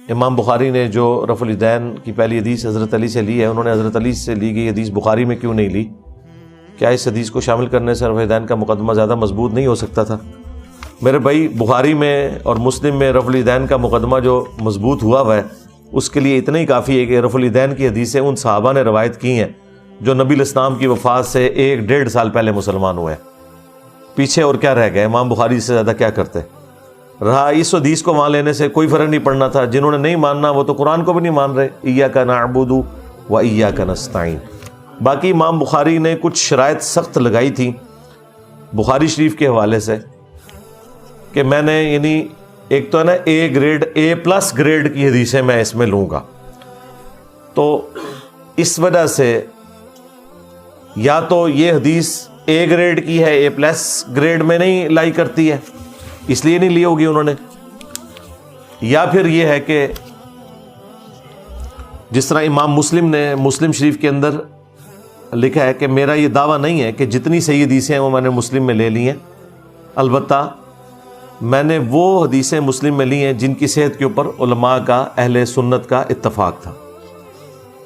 امام بخاری نے جو رفع الیدین کی پہلی حدیث حضرت علی سے لی ہے، انہوں نے حضرت علی سے لی گئی حدیث بخاری میں کیوں نہیں لی؟ کیا اس حدیث کو شامل کرنے سے رفع الیدین کا مقدمہ زیادہ مضبوط نہیں ہو سکتا تھا؟ میرے بھائی، بخاری میں اور مسلم میں رفع الیدین کا مقدمہ جو مضبوط ہوا ہے اس کے لیے اتنا ہی کافی ہے کہ رفع الیدین کی حدیثیں ان صحابہ نے روایت کی ہیں جو نبی الاسلام کی وفات سے 1-1.5 سال پہلے مسلمان ہوئے ہیں۔ پیچھے اور کیا رہ گئے؟ امام بخاری سے زیادہ کیا کرتے رہا؟ اس حدیث کو مان لینے سے کوئی فرق نہیں پڑنا تھا۔ جنہوں نے نہیں ماننا وہ تو قرآن کو بھی نہیں مان رہے، ایاک نعبد و ایاک نستعین۔ باقی امام بخاری نے کچھ شرائط سخت لگائی تھی بخاری شریف کے حوالے سے کہ میں نے یعنی ایک تو ہے نا A+ گریڈ کی حدیثیں میں اس میں لوں گا، تو اس وجہ سے یا تو یہ حدیث A گریڈ کی ہے، A+ گریڈ میں نہیں لائی کرتی ہے اس لیے نہیں لی ہوگی انہوں نے، یا پھر یہ ہے کہ جس طرح امام مسلم نے مسلم شریف کے اندر لکھا ہے کہ میرا یہ دعویٰ نہیں ہے کہ جتنی صحیح حدیثیں ہیں وہ میں نے مسلم میں لے لی ہیں، البتہ میں نے وہ حدیثیں مسلم میں لی ہیں جن کی صحت کے اوپر علماء کا، اہل سنت کا اتفاق تھا۔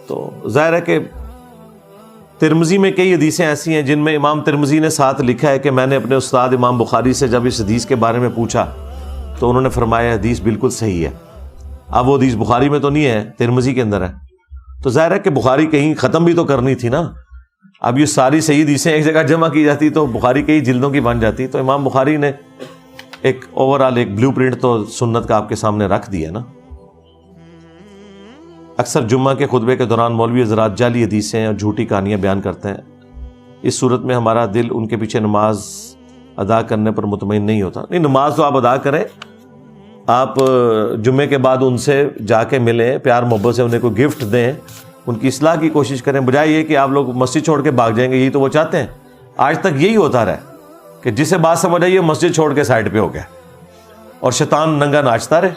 تو ظاہر ہے کہ ترمذی میں کئی حدیثیں ایسی ہیں جن میں امام ترمذی نے ساتھ لکھا ہے کہ میں نے اپنے استاد امام بخاری سے جب اس حدیث کے بارے میں پوچھا تو انہوں نے فرمایا حدیث بالکل صحیح ہے۔ اب وہ حدیث بخاری میں تو نہیں ہے، ترمذی کے اندر ہے، تو ظاہر ہے کہ بخاری کہیں ختم بھی تو کرنی تھی نا۔ اب یہ ساری صحیح حدیثیں ایک جگہ جمع کی جاتی تو بخاری کئی جلدوں کی بن جاتی، تو امام بخاری نے ایک اوورآل ایک بلو پرنٹ تو سنت کا آپ کے سامنے رکھ دیا نا۔ اکثر جمعہ کے خطبے کے دوران مولوی حضرات جعلی حدیثیں اور جھوٹی کہانیاں بیان کرتے ہیں، اس صورت میں ہمارا دل ان کے پیچھے نماز ادا کرنے پر مطمئن نہیں ہوتا۔ نہیں، نماز تو آپ ادا کریں، آپ جمعے کے بعد ان سے جا کے ملیں، پیار محبت سے انہیں کوئی گفٹ دیں، ان کی اصلاح کی کوشش کریں، بجائے یہ کہ آپ لوگ مسجد چھوڑ کے بھاگ جائیں گے۔ یہی تو وہ چاہتے ہیں، آج تک یہی ہوتا رہا کہ جسے بات سمجھ آئی مسجد چھوڑ کے سائڈ پہ ہو گیا اور شیطان ننگا ناچتا رہے۔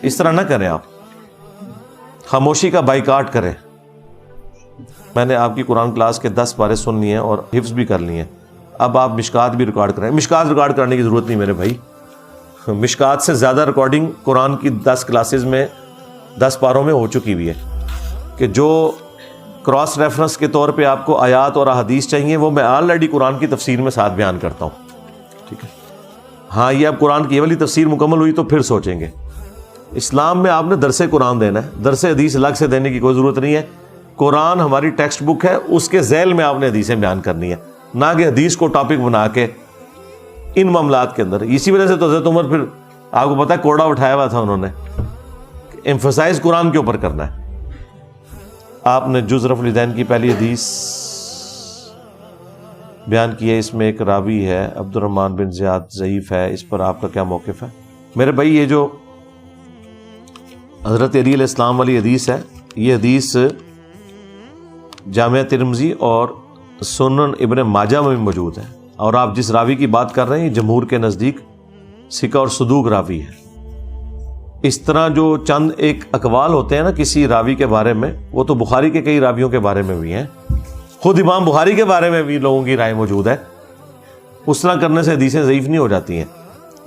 اس طرح نہ کریں، آپ خاموشی کا بائیکاٹ کریں۔ میں نے آپ کی قرآن کلاس کے 10 پارے سن لیے ہیں اور حفظ بھی کر لیے ہیں، اب آپ مشکات بھی ریکارڈ کریں۔ مشکات ریکارڈ کرنے کی ضرورت نہیں میرے بھائی، مشکات سے زیادہ ریکارڈنگ قرآن کی 10 کلاسز میں 10 پاروں میں ہو چکی ہوئی ہے، کہ جو کراس ریفرنس کے طور پہ آپ کو آیات اور احادیث چاہیے وہ میں آلریڈی قرآن کی تفسیر میں ساتھ بیان کرتا ہوں، ٹھیک ہے۔ ہاں، یہ اب قرآن کی یہ والی تفسیر مکمل ہوئی تو پھر سوچیں گے۔ اسلام میں آپ نے درس قرآن دینا ہے، درس حدیث الگ سے دینے کی کوئی ضرورت نہیں ہے۔ قرآن ہماری ٹیکسٹ بک ہے، اس کے ذیل میں آپ نے حدیثیں بیان کرنی ہے، نہ کہ حدیث کو ٹاپک بنا کے ان معاملات کے اندر۔ اسی وجہ سے تو حضرت عمر پھر آپ کو پتہ ہے کوڑا اٹھایا ہوا تھا انہوں نے، ایمفسائز قرآن کے اوپر کرنا ہے۔ آپ نے جز رفع الیدین کی پہلی حدیث بیان کی ہے، اس میں ایک راوی ہے عبد الرحمن بن زیاد، ضعیف ہے، اس پر آپ کا کیا موقف ہے؟ میرے بھائی، یہ جو حضرت علی علیہ السلام والی حدیث ہے، یہ حدیث جامعہ ترمذی اور سنن ابن ماجہ میں بھی موجود ہے، اور آپ جس راوی کی بات کر رہے ہیں جمہور کے نزدیک ثقہ اور صدوق راوی ہے۔ اس طرح جو چند ایک اقوال ہوتے ہیں نا کسی راوی کے بارے میں، وہ تو بخاری کے کئی راویوں کے بارے میں بھی ہیں، خود امام بخاری کے بارے میں بھی لوگوں کی رائے موجود ہے۔ اس طرح کرنے سے حدیثیں ضعیف نہیں ہو جاتی ہیں،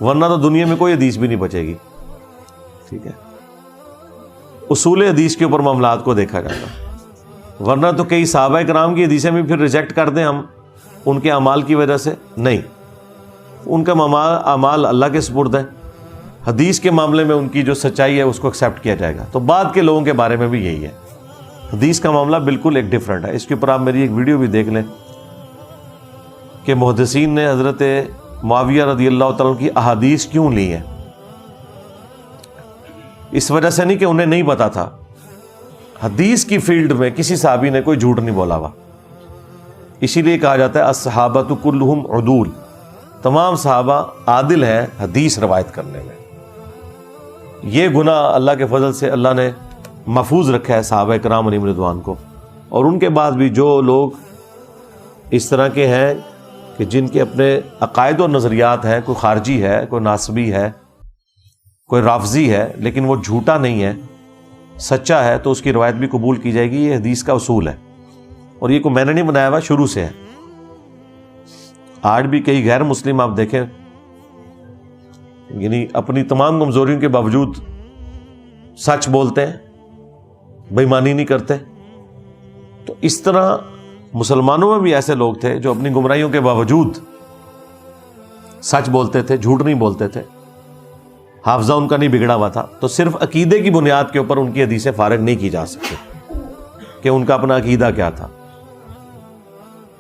ورنہ تو دنیا میں کوئی حدیث بھی نہیں بچے گی، ٹھیک ہے۔ اصول حدیث کے اوپر معاملات کو دیکھا جاتا، ورنہ تو کئی صحابہ کرام کی حدیثیں بھی پھر ریجیکٹ کر دیں ہم ان کے اعمال کی وجہ سے، نہیں، ان کا اعمال اللہ کے سپرد ہیں، حدیث کے معاملے میں ان کی جو سچائی ہے اس کو ایکسیپٹ کیا جائے گا۔ تو بعد کے لوگوں کے بارے میں بھی یہی ہے، حدیث کا معاملہ بالکل ایک ڈیفرنٹ ہے۔ اس کے اوپر آپ میری ایک ویڈیو بھی دیکھ لیں کہ محدثین نے حضرت معاویہ رضی اللہ تعالیٰ کی احادیث کیوں لی ہیں۔ اس وجہ سے نہیں کہ انہیں نہیں پتا تھا، حدیث کی فیلڈ میں کسی صحابی نے کوئی جھوٹ نہیں بولا ہوا، اسی لیے کہا جاتا ہے الصحابۃ کلہم عدول، تمام صحابہ عادل ہیں حدیث روایت کرنے میں۔ یہ گناہ اللہ کے فضل سے اللہ نے محفوظ رکھا ہے صحابہ کرام علیہم رضوان کو، اور ان کے بعد بھی جو لوگ اس طرح کے ہیں کہ جن کے اپنے عقائد و نظریات ہیں، کوئی خارجی ہے، کوئی ناصبی ہے، کوئی رافضی ہے، لیکن وہ جھوٹا نہیں ہے، سچا ہے، تو اس کی روایت بھی قبول کی جائے گی۔ یہ حدیث کا اصول ہے، اور یہ کوئی میں نے نہیں بنایا ہوا، شروع سے ہے۔ آج بھی کئی غیر مسلم آپ دیکھیں، یعنی اپنی تمام کمزوریوں کے باوجود سچ بولتے ہیں, بے ایمانی نہیں کرتے. تو اس طرح مسلمانوں میں بھی ایسے لوگ تھے جو اپنی گمراہیوں کے باوجود سچ بولتے تھے, جھوٹ نہیں بولتے تھے, حافظہ ان کا نہیں بگڑا ہوا تھا. تو صرف عقیدے کی بنیاد کے اوپر ان کی حدیثیں فارغ نہیں کی جا سکتی کہ ان کا اپنا عقیدہ کیا تھا.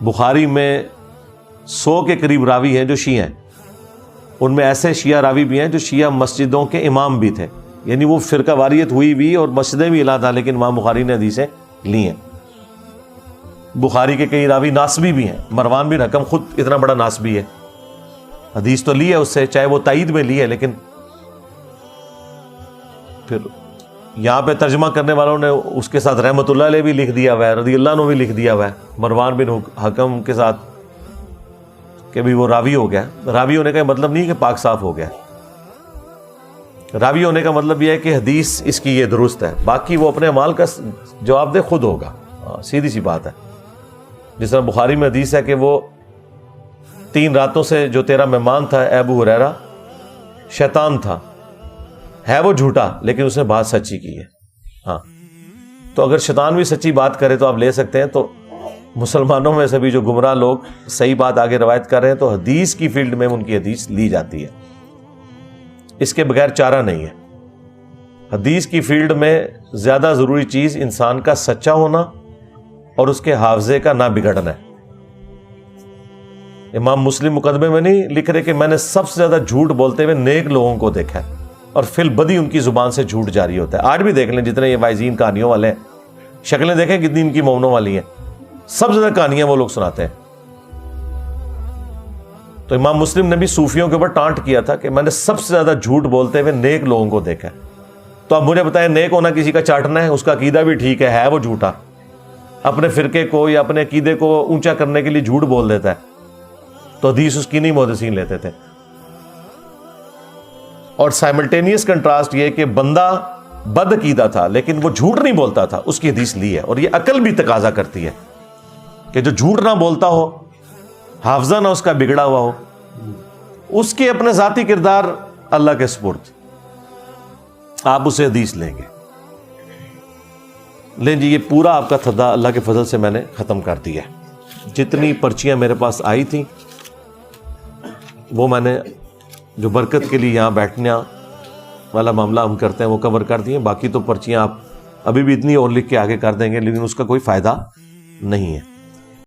بخاری میں 100 کے قریب راوی ہیں جو شیعہ ہیں. ان میں ایسے شیعہ راوی بھی ہیں جو شیعہ مسجدوں کے امام بھی تھے, یعنی وہ فرقہ واریت ہوئی بھی اور مسجدیں بھی علیحدہ, لیکن امام بخاری نے حدیثیں لی ہیں. بخاری کے کئی راوی ناسبی بھی ہیں. مروان بن حکم خود اتنا بڑا ناسبی ہے, حدیث تو لی ہے اس سے, چاہے وہ تائید میں لی ہے, لیکن پھر یہاں پہ ترجمہ کرنے والوں نے اس کے ساتھ رحمت اللہ علیہ بھی لکھ دیا ہوا ہے, رضی اللہ عنہ بھی لکھ دیا ہوا ہے مروان بن حکم کے ساتھ کہ بھی وہ راوی ہو گیا. راوی ہونے کا مطلب نہیں کہ پاک صاف ہو گیا. راوی ہونے کا مطلب یہ ہے کہ حدیث اس کی یہ درست ہے, باقی وہ اپنے اعمال کا جواب دہ خود ہوگا. سیدھی سی بات ہے. جس طرح بخاری میں حدیث ہے کہ وہ 3 راتوں سے جو تیرا مہمان تھا ابو ہریرہ شیطان تھا, ہے وہ جھوٹا لیکن اس نے بات سچی کی ہے. ہاں, تو اگر شیطان بھی سچی بات کرے تو آپ لے سکتے ہیں. تو مسلمانوں میں سے بھی جو گمراہ لوگ صحیح بات آگے روایت کر رہے ہیں تو حدیث کی فیلڈ میں ان کی حدیث لی جاتی ہے, اس کے بغیر چارہ نہیں ہے. حدیث کی فیلڈ میں زیادہ ضروری چیز انسان کا سچا ہونا اور اس کے حافظے کا نہ بگڑنا ہے. امام مسلم مقدمے میں نہیں لکھ رہے کہ میں نے سب سے زیادہ جھوٹ بولتے ہوئے نیک لوگوں کو دیکھا ہے, اور فی البدی ان کی زبان سے جھوٹ جاری ہوتا ہے. آج بھی دیکھ لیں جتنے یہ وائزین کہانیوں والے ہیں, شکلیں دیکھیں کتنی ان کی مومنوں والی ہیں, سب سے زیادہ کہانیاں وہ لوگ سناتے ہیں. تو امام مسلم نے بھی صوفیوں کے اوپر ٹانٹ کیا تھا کہ میں نے سب سے زیادہ جھوٹ بولتے ہوئے نیک لوگوں کو دیکھا ہے. تو اب مجھے بتائیں, نیک ہونا کسی کا چاٹنا ہے, اس کا عقیدہ بھی ٹھیک ہے وہ جھوٹا, اپنے فرقے کو یا اپنے عقیدے کو اونچا کرنے کے لیے جھوٹ بول دیتا ہے, تو حدیث اس کی نہیں محدثین لیتے تھے. اور سائملٹینیس کنٹراسٹ یہ کہ بندہ بد عقیدہ تھا لیکن وہ جھوٹ نہیں بولتا تھا, اس کی حدیث لی ہے. اور یہ عقل بھی تقاضا کرتی ہے کہ جو جھوٹ نہ بولتا ہو, حافظہ نہ اس کا بگڑا ہوا ہو, اس کے اپنے ذاتی کردار اللہ کے سپرد, آپ اسے حدیث لیں گے. لیں جی, یہ پورا آپ کا تھدا اللہ کے فضل سے میں نے ختم کر دیا ہے. جتنی پرچیاں میرے پاس آئی تھیں وہ میں نے جو برکت کے لیے یہاں بیٹھنے والا معاملہ ہم کرتے ہیں وہ کور کر دیے. باقی تو پرچیاں آپ ابھی بھی اتنی اور لکھ کے آگے کر دیں گے لیکن اس کا کوئی فائدہ نہیں ہے.